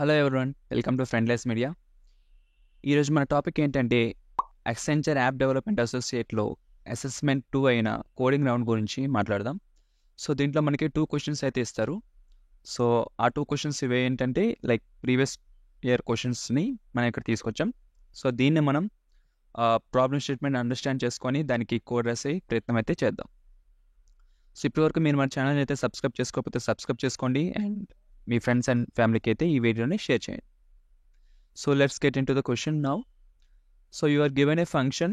Hello everyone, welcome to friendless media. ఈరోజు మన topic ఏంటంటే యాక్సెంచర్ యాప్ డెవలప్మెంట్ అసోసియేట్లో అసెస్మెంట్ 2 అయిన కోడింగ్ రౌండ్ గురించి మాట్లాడదాం. సో దీంట్లో మనకి 2 క్వశ్చన్స్ అయితే ఇస్తారు. సో ఆ 2 క్వశ్చన్స్ ఇవి ఏంటంటే లైక్ ప్రీవియస్ ఇయర్ క్వశ్చన్స్ని మనం ఇక్కడ తీసుకొచ్చాం. సో దీన్ని మనం ప్రాబ్లమ్ స్టేట్మెంట్ అండర్స్టాండ్ చేసుకొని దానికి కోడ్ రాసే ప్రయత్నం అయితే చేద్దాం. సో ఇప్పటివరకు మీరు మన ఛానల్ అయితే సబ్స్క్రైబ్ చేసుకోకపోతే సబ్స్క్రైబ్ చేసుకోండి అండ్ మీ ఫ్రెండ్స్ అండ్ ఫ్యామిలీకి అయితే ఈ వీడియోని షేర్ చేయండి. So let's get into the question now. So you are given a function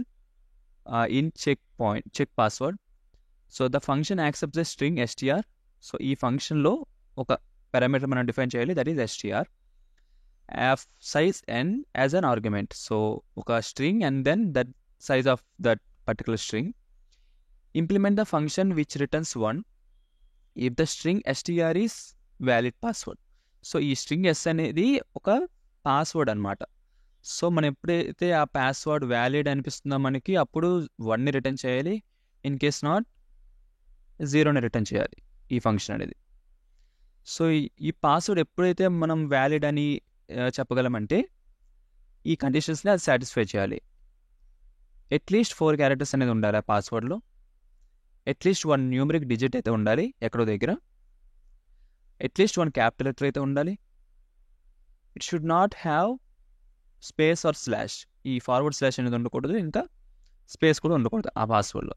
in check password. So the function accepts a string str. So ఈ ఫంక్షన్లో ఒక పారామీటర్ మనం డిఫైన్ చేయాలి, that is str. F size n as an argument. So ఒక string and then that size of that particular string. Implement the function which returns 1 if the string str is valid password. So ఈ string s అనేది ఒక password అనమాట. So మనం ఎప్పుడైతే ఆ password valid అనిపిస్తుందో మనకి అప్పుడు 1ని రిటర్న్ చేయాలి, ఇన్ కేస్ నాట్ 0ని రిటర్న్ చేయాలి ఈ ఫంక్షన్ అనేది. సో ఈ పాస్వర్డ్ ఎప్పుడైతే మనం వ్యాలిడ్ అని చెప్పగలమంటే ఈ కండిషన్స్ని అది సాటిస్ఫై చేయాలి. అట్లీస్ట్ 4 క్యారెక్టర్స్ అనేది ఉండాలి ఆ పాస్వర్డ్లో. అట్లీస్ట్ 1 న్యూమరిక్ డిజిట్ అయితే ఉండాలి ఎక్కడో దగ్గర. అట్లీస్ట్ 1 క్యాపిటల్ లెటర్ అయితే ఉండాలి. It should not have space or slash. ఈ ఫార్వర్డ్ స్లాష్ అనేది ఉండకూడదు, ఇంకా స్పేస్ కూడా ఉండకూడదు ఆ పాస్వర్డ్లో.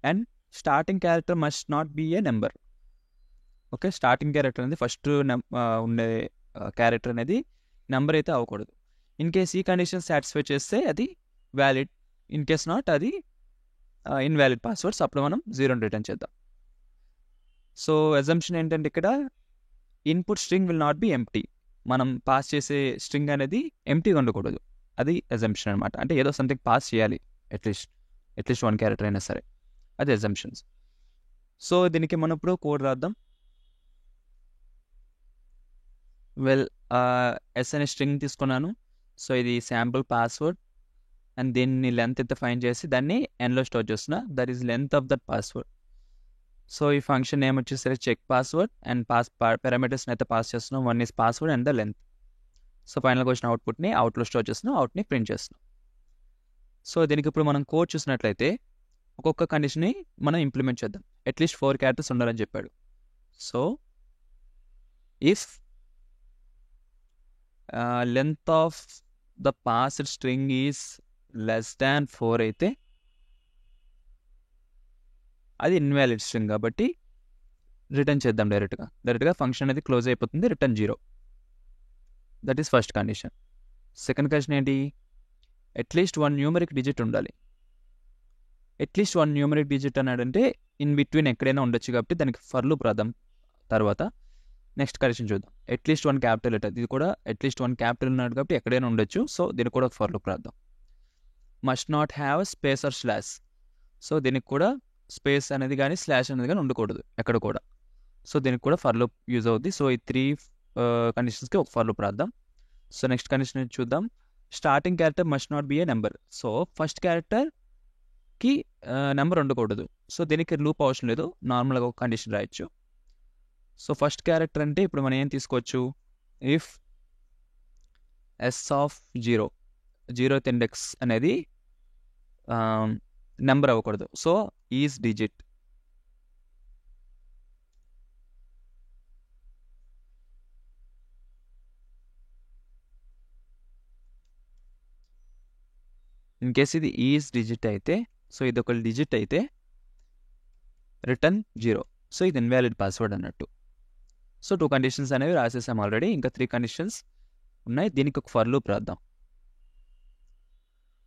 And starting character must not be a number. Okay, starting character అనేది ఫస్ట్ ఉండే క్యారెక్టర్ అనేది నెంబర్ అయితే అవ్వకూడదు. ఇన్ కేస్ ఈ కండిషన్ సాటిస్ఫై చేస్తే అది వ్యాలిడ్, ఇన్ కేస్ నాట్ అది ఇన్వాలిడ్ పాస్వర్డ్స్, అప్పుడు మనం 0ని రిటర్న్ చేద్దాం. సో అజంప్షన్ ఏంటంటే ఇక్కడ input string will not be empty. మనం పాస్ చేసే స్ట్రింగ్ అనేది ఎంప్టీగా ఉండకూడదు, అది అజంప్షన్ అనమాట. అంటే ఏదో సంథింగ్ పాస్ చేయాలి, అట్లీస్ట్ 1 క్యారెక్టర్ అయినా సరే, అది అజంప్షన్స్. సో దీనికి మనం ఇప్పుడు కోడ్ రాద్దాం. ఎస్ అనే స్ట్రింగ్ తీసుకున్నాను. సో ఇది శాంపుల్ పాస్వర్డ్ అండ్ దీన్ని లెంత్ అయితే ఫైండ్ చేసి దాన్ని ఎన్లో స్టోర్ చేస్తున్నా, that is length of that password. So ఈ ఫంక్షన్ నేమ్ వచ్చేసరికి చెక్ పాస్వర్డ్ అండ్ పారామీటర్స్ని అయితే పాస్ చేస్తున్నాం. 1 is password and the length. So ఫైనల్గా వచ్చిన అవుట్పుట్ని అవుట్లో స్టోర్ చేస్తున్నాం, అవుట్ని ప్రింట్ చేస్తున్నాం. సో దీనికి ఇప్పుడు మనం కోడ్ చూసినట్లయితే ఒక్కొక్క కండిషన్ని మనం ఇంప్లిమెంట్ చేద్దాం. అట్లీస్ట్ 4 క్యారెక్టర్స్ ఉండాలని చెప్పాడు. So if length of the passed string is less than 4 అయితే అది ఇన్వాలిడ్ స్ట్రింగ్ కాబట్టి రిటర్న్ చేద్దాం డైరెక్ట్గా ఫంక్షన్ అనేది క్లోజ్ అయిపోతుంది, return 0. That is first condition. Second condition ఏంటి? అట్లీస్ట్ 1 న్యూమరిక్ డిజిట్ ఉండాలి. అట్లీస్ట్ 1 న్యూమరిక్ డిజిట్ అన్నాడంటే ఇన్ బిట్వీన్ ఎక్కడైనా ఉండొచ్చు కాబట్టి దానికి ఫర్ లూప్ రాద్దాం తర్వాత. నెక్స్ట్ కండిషన్ చూద్దాం. అట్లీస్ట్ 1 క్యాపిటల్ లెటర్, ఇది కూడా అట్లీస్ట్ 1 క్యాపిటల్ ఉన్నాడు కాబట్టి ఎక్కడైనా ఉండొచ్చు. సో దీనికి కూడా ఫర్ లూప్ రాద్దాం. Must not have space or slash. So దీనికి కూడా స్పేస్ అనేది కానీ స్లాష్ అనేది కానీ ఉండకూడదు ఎక్కడ కూడా. సో దీనికి కూడా ఫర్ లూప్ యూజ్ అవుద్ది. సో ఈ 3 కండిషన్స్కి ఒక ఫర్ లూప్ రాద్దాం. సో నెక్స్ట్ కండిషన్ చూద్దాం. Starting character must not be A number. So first క్యారెక్టర్కి నెంబర్ ఉండకూడదు. సో దీనికి లూప్ అవసరం లేదు, నార్మల్గా ఒక కండిషన్ రాయొచ్చు. సో ఫస్ట్ క్యారెక్టర్ అంటే ఇప్పుడు మనం ఏం తీసుకోవచ్చు? If S of 0th index అనేది నెంబర్ అవ్వకూడదు. So is digit. In case ఇది ఈజ్ డిజిట్ అయితే, సో ఇది ఒక డిజిట్ అయితే రిటర్న్ 0. సో ఇది ఇన్వాలిడ్ పాస్వర్డ్ అన్నట్టు. సో 2 కండిషన్స్ అనేవి రాసేసాం ఆల్రెడీ, ఇంకా 3 కండిషన్స్ ఉన్నాయి. దీనికి ఒక ఫర్ లూప్ రాద్దాం.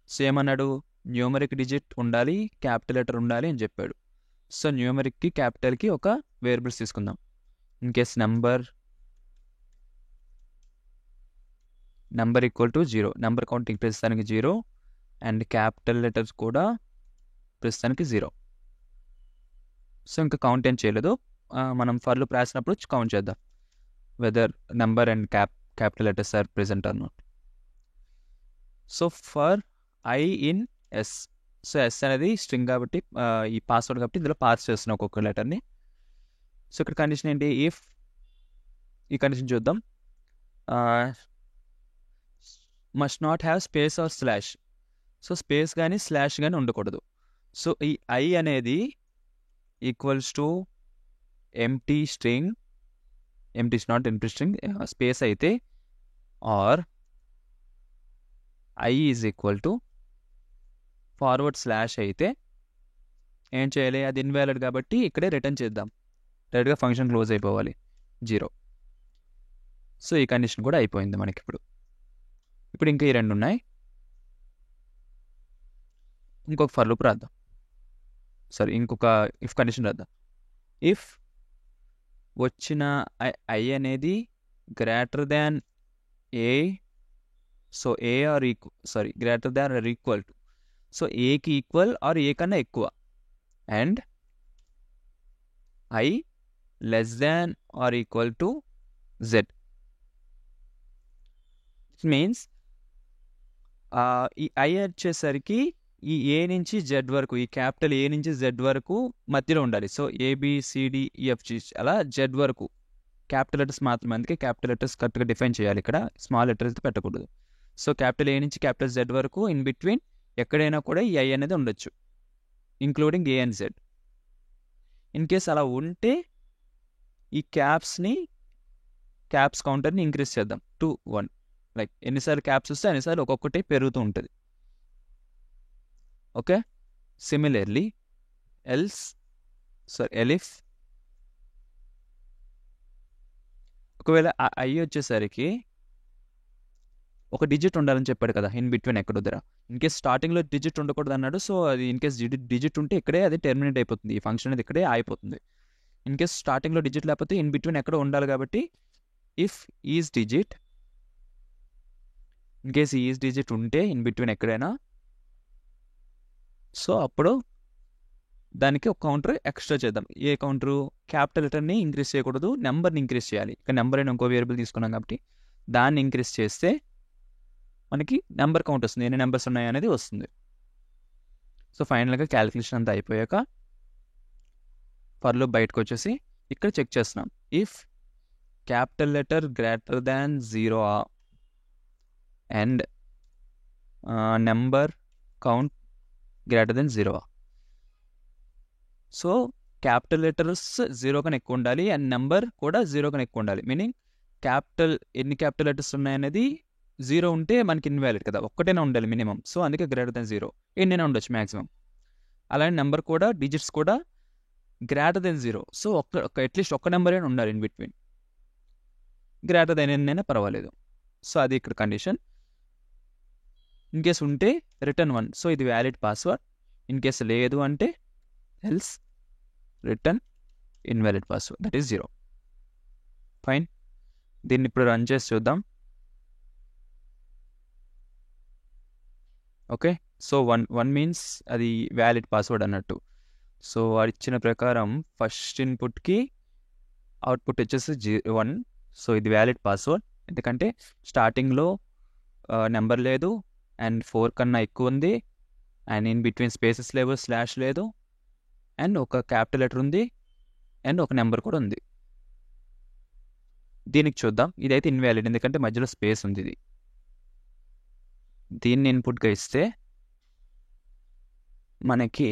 సో ఏమన్నాడు? న్యూమరిక్ డిజిట్ ఉండాలి, క్యాపిటల్ లెటర్ ఉండాలి అని చెప్పాడు. సో న్యూమరిక్కి క్యాపిటల్కి ఒక వేరియబుల్స్ తీసుకుందాం. In case number equal to 0, number counting ప్రస్తుతానికి 0 అండ్ క్యాపిటల్ లెటర్స్ కూడా ప్రస్తుతానికి 0. సో ఇంకా కౌంట్ ఏం చేయలేదు, మనం ఫర్ లూప్ రాసినప్పుడు కౌంట్ చేద్దాం whether number and capital letters are present or not. So for I in S. So S అనేది స్ట్రింగ్ కాబట్టి ఈ పాస్వర్డ్ కాబట్టి ఇందులో పాస్ చేస్తున్నాం ఒక్కొక్క లెటర్ని. సో ఇక్కడ కండిషన్ ఏంటి? ఇఫ్ ఈ కండిషన్ చూద్దాం. Must not have space or slash. So space కానీ స్లాష్ కానీ ఉండకూడదు. సో ఈ ఐ అనేది equals to empty string, empty not empty string space అయితే, or I is equal to forward slash అయితే ఏం చేయాలి, అది ఇన్వాలిడ్ కాబట్టి ఇక్కడే రిటర్న్ చేద్దాం. డైరెక్ట్గా ఫంక్షన్ క్లోజ్ అయిపోవాలి 0. సో ఈ కండిషన్ కూడా అయిపోయింది మనకి. ఇప్పుడు ఇంకా ఈ రెండు ఉన్నాయి. ఇంకొక ఫర్ లూప్ రాద్దాం, ఇంకొక ఇఫ్ కండిషన్ రాద్దాం. ఇఫ్ వచ్చిన ఐ అనేది greater than A, so A or greater than or equal to, so ఏకి ఈక్వల్ ఆర్ ఏ కన్నా ఎక్కువ, and I less than or equal to Z. It means ఈ I వచ్చేసరికి ఈ ఏ నుంచి జెడ్ వరకు, ఈ క్యాపిటల్ ఏ నుంచి జెడ్ వరకు మధ్యలో ఉండాలి. సో ABCDEFG అలా జెడ్ వరకు క్యాపిటల్ లెటర్స్ మాత్రమే, అందుకే క్యాపిటల్ లెటర్స్ కరెక్ట్గా డిఫైన్ చేయాలి. ఇక్కడ స్మాల్ లెటర్స్ పెట్టకూడదు. సో క్యాపిటల్ ఏ నుంచి క్యాపిటల్ జెడ్ వరకు ఇన్ బిట్వీన్ ఎక్కడైనా కూడా ఈ ఐ అనేది ఉండొచ్చు, including a and Z. In case అలా ఉంటే ఈ క్యాప్స్ కౌంటర్ని ఇంక్రీజ్ చేద్దాం టు 1. లైక్ ఎన్నిసార్లు క్యాప్స్ వస్తే అన్నిసార్లు ఒక్కొక్కటి పెరుగుతూ ఉంటుంది. ఓకే, సిమిలర్లీ ఎలిఫ్ ఒకవేళ ఐ వచ్చేసరికి ఒక డిజిట్ ఉండాలని చెప్పాడు కదా ఇన్ బిట్వీన్ ఎక్కడ దగ్గర. ఇన్ కేస్ స్టార్టింగ్లో డిజిట్ ఉండకూడదు అన్నాడు. సో అది ఇన్ కేస్ డిజిట్ ఉంటే ఇక్కడే అది టెర్మినేట్ అయిపోతుంది, ఈ ఫంక్షన్ అనేది ఇక్కడే అయిపోతుంది. ఇన్ కేస్ స్టార్టింగ్లో డిజిట్ లేకపోతే ఇన్ బిట్వీన్ ఎక్కడ ఉండాలి కాబట్టి if is digit, in case is digit ఉంటే ఇన్ బిట్వీన్ ఎక్కడైనా, సో అప్పుడు దానికి ఒక కౌంటర్ ఎక్స్ట్రా చేద్దాం. ఏ కౌంటరు, క్యాపిటల్ లెటర్ని ఇంక్రీజ్ చేయకూడదు, నెంబర్ని ఇంక్రీజ్ చేయాలి. ఇక నెంబర్ అయినా ఇంకో వేరియబుల్ తీసుకున్నాం కాబట్టి దాన్ని ఇంక్రీజ్ చేస్తే మనకి నెంబర్ కౌంట్ వస్తుంది, ఎన్ని నెంబర్స్ ఉన్నాయి అనేది వస్తుంది. సో ఫైనల్గా క్యాలిక్యులేషన్ అంతా అయిపోయాక ఫర్ లూప్ బయటకు వచ్చేసి ఇక్కడ చెక్ చేస్తున్నాం. If capital letter greater than 0 and number count greater than 0. So capital letters 0 కన్నా ఎక్కువ ఉండాలి అండ్ నెంబర్ కూడా 0 కన్నా ఎక్కువ ఉండాలి. మీనింగ్ ఎన్ని క్యాపిటల్ లెటర్స్ ఉన్నాయనేది 0 ఉంటే మనకి ఇన్వాలిడ్ కదా, ఒక్కటైనా ఉండాలి మినిమం. సో అందుకే గ్రేటర్ దెన్ 0, ఎన్నైనా ఉండొచ్చు మ్యాక్సిమం. అలానే నెంబర్ కూడా, డిజిట్స్ కూడా గ్రేటర్ దెన్ 0. సో అట్లీస్ట్ ఒక్క నెంబర్ అయినా ఉండాలి ఇన్ బిట్వీన్. గ్రేటర్ దెన్ ఎన్నైనా పర్వాలేదు. సో అది ఇక్కడ కండిషన్. ఇన్ కేస్ ఉంటే రిటర్న్ 1, సో ఇది వ్యాలిడ్ పాస్వర్డ్. ఇన్ కేస్ లేదు అంటే else return invalid password, that is 0. Fine, దీన్ని ఇప్పుడు రన్ చేసి చూద్దాం. ఓకే, సో 1 మీన్స్ అది వ్యాలిడ్ పాస్వర్డ్ అన్నట్టు. సో అది ఇచ్చిన ప్రకారం ఫస్ట్ ఇన్పుట్కి అవుట్పుట్ వచ్చేసి 1. సో ఇది వ్యాలిడ్ పాస్వర్డ్, ఎందుకంటే స్టార్టింగ్లో నెంబర్ లేదు అండ్ 4 కన్నా ఎక్కువ ఉంది అండ్ ఇన్ బిట్వీన్ స్పేసెస్ లేవు, స్లాష్ లేదు అండ్ ఒక క్యాపిటల్ లెటర్ ఉంది అండ్ ఒక నెంబర్ కూడా ఉంది. దీనికి చూద్దాం, ఇదైతే ఇన్వాలిడ్ ఎందుకంటే మధ్యలో స్పేస్ ఉంది. దీన్ని ఇన్పుట్గా ఇస్తే మనకి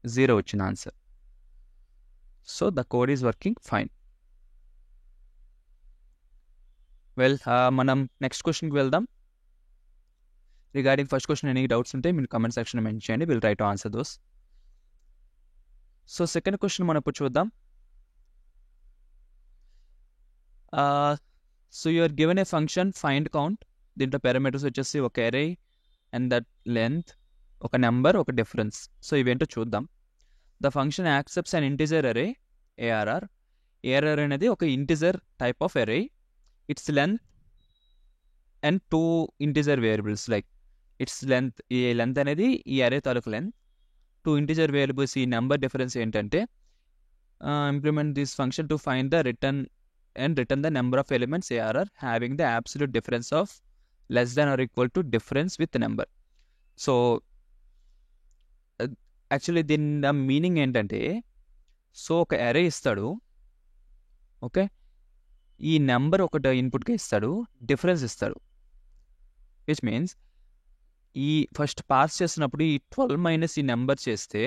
0 వచ్చిన answer. So the code is working fine. Well, మనం నెక్స్ట్ క్వశ్చన్కి వెళ్దాం. Regarding first question any doubts ఉంటే మీరు కమెంట్ సెక్షన్లో మెన్షన్ చేయండి, will try to answer those. So second question మనం ఇప్పుడు చూద్దాం. So you're given a function find count. దీంట్లో పారామీటర్స్ వచ్చేసి ఒక అరే అండ్ దట్ లెంత్, ఒక నెంబర్, ఒక డిఫరెన్స్. సో ఇవేంటో చూద్దాం. The function accepts an integer array ARR. ARR అనేది ఒక ఇంటిజర్ టైప్ ఆఫ్ అరే. It's length and 2 integer variables, like it's length, ఈ లెంత్ అనేది ఈ అరే తాలూకు లెంత్. 2 integer variables. ఈ నెంబర్ డిఫరెన్స్ ఏంటంటే implement this function to find the return the number of elements ARR having the absolute difference of less than or equal to difference with number. So actually దీని meaning ఏంటంటే, so ఒక అరే ఇస్తాడు. Okay, ఈ number ఒకటి ఇన్పుట్గా ఇస్తాడు, difference ఇస్తాడు. విచ్ మీన్స్ ఈ ఫస్ట్ పాస్ చేసినప్పుడు ఈ 12 మైనస్ ఈ నెంబర్ చేస్తే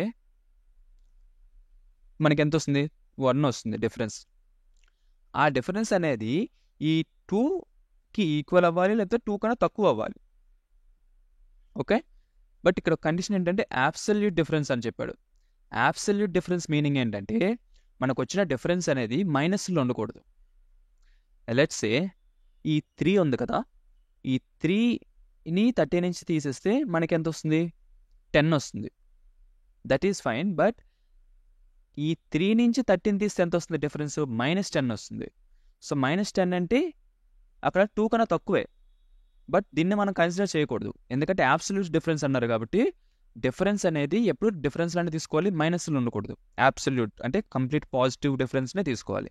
మనకి ఎంత వస్తుంది? 1 వస్తుంది డిఫరెన్స్. ఆ డిఫరెన్స్ అనేది ఈ 2కి ఈక్వల్ అవ్వాలి, లేకపోతే 2 కన్నా తక్కువ అవ్వాలి. ఓకే, బట్ ఇక్కడ కండిషన్ ఏంటంటే అబ్సల్యూట్ డిఫరెన్స్ అని చెప్పాడు. అబ్సల్యూట్ డిఫరెన్స్ మీనింగ్ ఏంటంటే మనకు వచ్చిన డిఫరెన్స్ అనేది మైనస్లో ఉండకూడదు. లెట్స్ సే ఈ 3 ఉంది కదా, ఈ 3ని 13 నుంచి తీసేస్తే మనకి ఎంత వస్తుంది? 10 వస్తుంది. దట్ ఈస్ ఫైన్, బట్ ఈ 3 నుంచి 13 తీస్తే ఎంత వస్తుంది డిఫరెన్స్? -10 వస్తుంది. సో -10 అంటే అక్కడ 2 కన్నా తక్కువే, బట్ దీన్ని మనం కన్సిడర్ చేయకూడదు, ఎందుకంటే అబ్సల్యూట్ డిఫరెన్స్ అన్నారు కాబట్టి డిఫరెన్స్ అనేది ఎప్పుడు డిఫరెన్స్లోనే తీసుకోవాలి, మైనస్లో ఉండకూడదు. అబ్సల్యూట్ అంటే కంప్లీట్ పాజిటివ్ డిఫరెన్స్నే తీసుకోవాలి.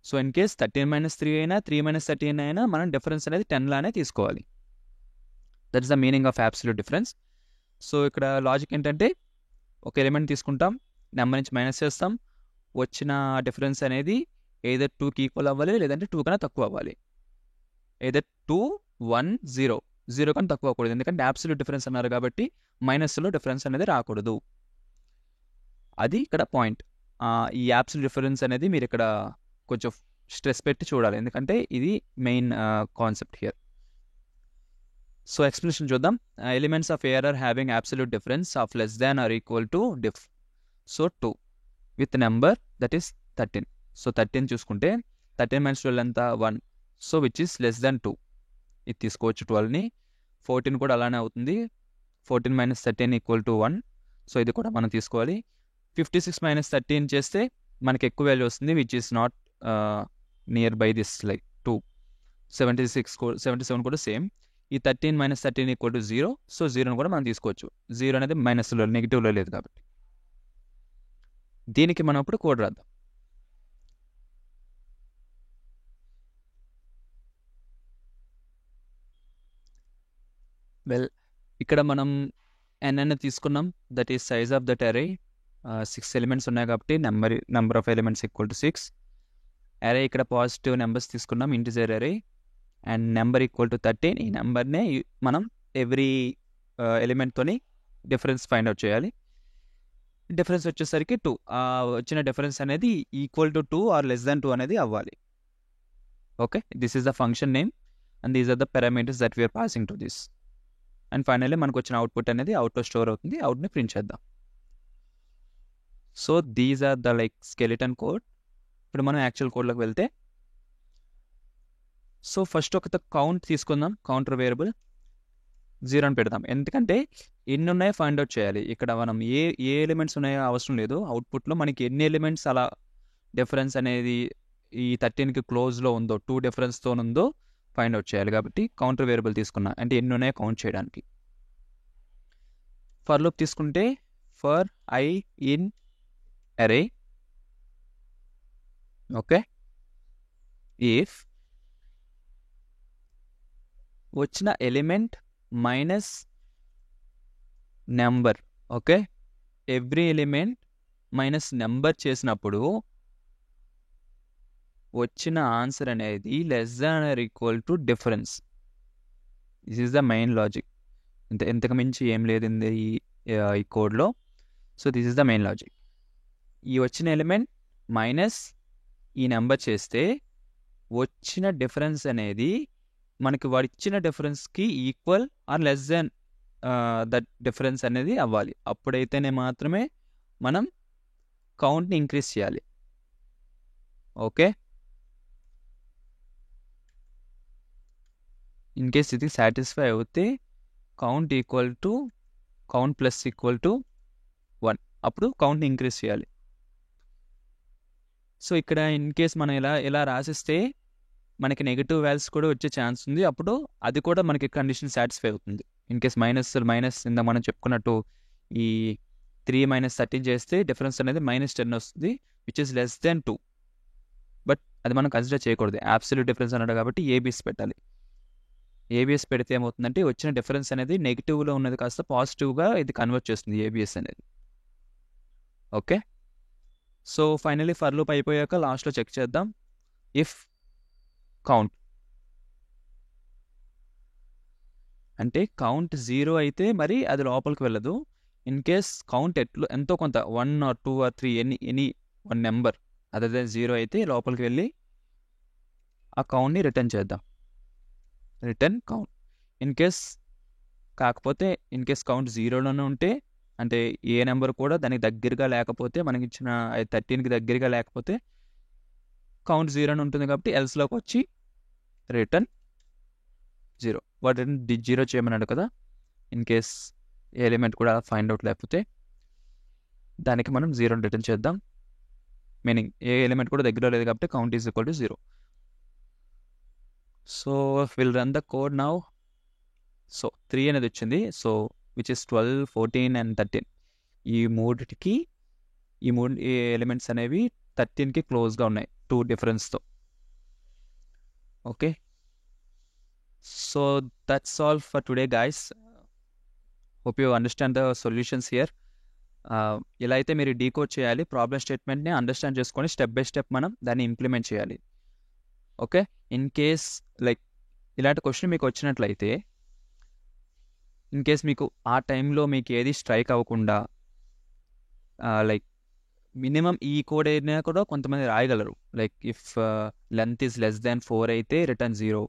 సో ఇన్ కేస్ 13 - 3 అయినా 3 - 13 అయినా మనం డిఫరెన్స్ అనేది 10 లానే తీసుకోవాలి. That is the meaning of absolute difference. So ఇక్కడ లాజిక్ ఏంటంటే ఒక ఎలిమెంట్ తీసుకుంటాం, నెంబర్ నుంచి మైనస్ చేస్తాం, వచ్చిన డిఫరెన్స్ అనేది ఏదర్ 2కి ఈక్వల్ అవ్వాలి, లేదంటే 2 కన్నా తక్కువ అవ్వాలి. ఏదర్ 2, 1, 0 కన్నా తక్కువ అవ్వకూడదు, ఎందుకంటే అబ్సల్యూట్ డిఫరెన్స్ అన్నారు కాబట్టి మైనస్లో డిఫరెన్స్ అనేది రాకూడదు. అది ఇక్కడ పాయింట్. ఈ అబ్సల్యూట్ డిఫరెన్స్ అనేది మీరు ఇక్కడ కొంచెం స్ట్రెస్ పెట్టి చూడాలి, ఎందుకంటే ఇది main concept here. So explanation చూద్దాం. Elements of AR are having absolute difference of less than or equal to diff. So 2 with number that is 13. So 13 చూసుకుంటే 13 - 12 ఎంత? 1. So which is less than 2. ఇది తీసుకోవచ్చు 12ని. 14 కూడా అలానే అవుతుంది. 14 - 13 ఈక్వల్ టు 1. సో ఇది కూడా మనం తీసుకోవాలి. 56 - 13 చేస్తే మనకి ఎక్కువ వాల్యూ వస్తుంది, which is not near by this like 2. 77 కూడా సేమ్. ఈ 13 - 13 ఈక్వల్ టు 0. సో 0ని కూడా మనం తీసుకోవచ్చు. 0 అనేది మైనస్లో, నెగిటివ్లో లేదు కాబట్టి. దీనికి మనం ఇప్పుడు కోడ్ రాద్దాం. వెల్, ఇక్కడ మనం n అనేది తీసుకున్నాం, that is size of that array. 6 elements ఉన్నాయి కాబట్టి number of elements equal to 6. Array ఇక్కడ పాజిటివ్ నెంబర్స్ తీసుకున్నాం, integer array, and number equal to 13. ఈ నెంబర్నే మనం ఎవ్రీ ఎలిమెంట్తోని డిఫరెన్స్ ఫైండ్ అవుట్ చేయాలి. డిఫరెన్స్ వచ్చేసరికి 2. వచ్చిన డిఫరెన్స్ అనేది equal to 2 or less than 2 అనేది అవ్వాలి. Okay, this is the function name and these are the parameters that we are passing to this. And finally మనకు వచ్చిన అవుట్పుట్ అనేది అవుట్లో స్టోర్ అవుతుంది. అవుట్ని ప్రింట్ చేద్దాం. So these are the like skeleton code. ఇప్పుడు మనం యాక్చువల్ కోడ్లోకి వెళ్తే, సో ఫస్ట్ ఒక కౌంట్ తీసుకుందాం, కౌంటర్ వేరియబుల్ 0 అని పెడదాం, ఎందుకంటే ఎన్ని ఉన్నాయో ఫైండ్ అవుట్ చేయాలి. ఇక్కడ మనం ఏ ఎలిమెంట్స్ ఉన్నాయో అవసరం లేదు, అవుట్పుట్లో మనకి ఎన్ని ఎలిమెంట్స్ అలా డిఫరెన్స్ అనేది ఈ 13కి క్లోజ్లో ఉందో, 2 డిఫరెన్స్తో ఉందో ఫైండ్ అవుట్ చేయాలి. కాబట్టి కౌంటర్ వేరియబుల్ తీసుకున్నా, అంటే ఎన్ని ఉన్నాయో కౌంట్ చేయడానికి. ఫర్ లూప్ తీసుకుంటే ఫర్ ఐ ఇన్ అరే, ఓకే, ఇఫ్ వచ్చిన element minus number, okay, every element minus number చేసినప్పుడు వచ్చిన ఆన్సర్ అనేది less than or equal to difference. This is the main logic. ఇంతకు మించి ఏం లేదు ఈ కోడ్లో. So this is the main logic. ఈ వచ్చిన ఎలిమెంట్ మైనస్ ఈ నెంబర్ చేస్తే వచ్చిన డిఫరెన్స్ అనేది మనకి వాడు ఇచ్చిన డిఫరెన్స్కి equal or less than that difference అనేది అవ్వాలి. అప్పుడైతేనే మాత్రమే మనం కౌంట్ని ఇంక్రీజ్ చేయాలి. ఓకే, ఇన్ కేస్ ఇది సాటిస్ఫై అవుతే count equal to count plus equal to 1, అప్పుడు కౌంట్ని ఇంక్రీజ్ చేయాలి. సో ఇక్కడ ఇన్ కేస్ మనం ఇలా రాసిస్తే మనకి నెగిటివ్ వాల్యూస్ కూడా వచ్చే ఛాన్స్ ఉంది, అప్పుడు అది కూడా మనకి కండిషన్ సాటిస్ఫై అవుతుంది. ఇన్ కేస్ మైనస్ ఇందా మనం చెప్పుకున్నట్టు ఈ 3 - 13 చేస్తే డిఫరెన్స్ అనేది -10 వస్తుంది, which is less than 2. But అది మనం కన్సిడర్ చేయకూడదు, అబ్సల్యూట్ డిఫరెన్స్ అన్నాడు కాబట్టి ఏబిఎస్ పెట్టాలి. ఏబిఎస్ పెడితే ఏమవుతుందంటే వచ్చిన డిఫరెన్స్ అనేది నెగిటివ్లో ఉన్నది కాస్త పాజిటివ్గా ఇది కన్వర్ట్ చేస్తుంది ఏబిఎస్ అనేది. Okay, so finally for loop అయిపోయాక లాస్ట్లో చెక్ చేద్దాం. If count. అంటే కౌంట్ 0 అయితే మరి అది లోపలికి వెళ్ళదు. ఇన్ కేస్ కౌంట్ ఎంతో కొంత 1 or 2 or 3 any one number other than 0 అయితే లోపలికి వెళ్ళి ఆ కౌంట్ని రిటర్న్ చేద్దాం. Return count. In case count 0లోనే ఉంటే, అంటే ఏ నెంబర్ కూడా దానికి దగ్గరగా లేకపోతే, మనకి ఇచ్చిన 13కి దగ్గరగా లేకపోతే కౌంట్ 0 అని ఉంటుంది కాబట్టి ఎల్స్లోకి వచ్చి రిటర్న్ 0. వాటిని 0 చేయమన్నాడు కదా. ఇన్ కేస్ ఏ ఎలిమెంట్ కూడా ఫైండ్ అవుట్ లేకపోతే దానికి మనం 0 రిటర్న్ చేద్దాం. మీనింగ్ ఏ ఎలిమెంట్ కూడా దగ్గర లేదు కాబట్టి count is equal to 0. So will run the code now. So 3 అనేది వచ్చింది. So which is 12, 14 and 13. ఈ మూడు ఎలిమెంట్స్ అనేవి 13కి క్లోజ్గా ఉన్నాయి, 2 డిఫరెన్స్తో. Okay, so that's all for today guys. Hope you understand the solutions here. ఇలా అయితే మీరు డీకోడ్ చేయాలి, ప్రాబ్లమ్ స్టేట్మెంట్ని అండర్స్టాండ్ చేసుకొని స్టెప్ బై స్టెప్ మనం దాన్ని ఇంప్లిమెంట్ చేయాలి. ఓకే, ఇన్ కేస్ లైక్ ఇలాంటి క్వశ్చన్ మీకు వచ్చినట్లయితే, ఇన్ కేస్ మీకు ఆ టైంలో మీకు ఏది స్ట్రైక్ అవ్వకుండా, లైక్ మినిమం ఈ కోడ్ అయినా కూడా కొంతమంది రాయగలరు. Like if length is less than 4 అయితే రిటర్న్ 0,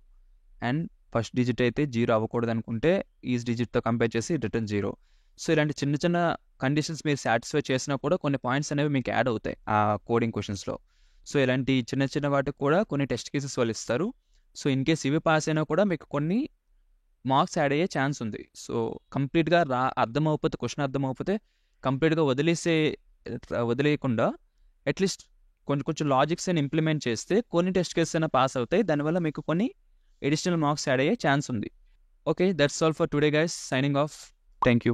అండ్ ఫస్ట్ డిజిట్ అయితే 0 అవ్వకూడదు అనుకుంటే ఈజ్ డిజిట్తో కంపేర్ చేసి రిటర్న్ 0. సో ఇలాంటి చిన్న చిన్న కండిషన్స్ మీరు సాటిస్ఫై చేసినా కూడా కొన్ని పాయింట్స్ అనేవి మీకు యాడ్ అవుతాయి ఆ కోడింగ్ క్వశ్చన్స్లో. సో ఇలాంటి చిన్న చిన్న వాటికి కూడా కొన్ని టెస్ట్ కేసెస్ వాళ్ళు ఇస్తారు. సో ఇన్ కేస్ ఇవి పాస్ అయినా కూడా మీకు కొన్ని మార్క్స్ యాడ్ అయ్యే ఛాన్స్ ఉంది. సో కంప్లీట్గా క్వశ్చన్ అర్థం అవ్వకపోతే కంప్లీట్గా వదిలేయకుండా అట్లీస్ట్ కొంచెం లాజిక్స్ అని ఇంప్లిమెంట్ చేస్తే కొన్ని టెస్ట్ కేసెస్ అయినా పాస్ అవుతాయి. దానివల్ల మీకు కొన్ని అడిషనల్ మార్క్స్ యాడ్ అయ్యే ఛాన్స్ ఉంది. Okay, that's all for today guys. Signing off. Thank you.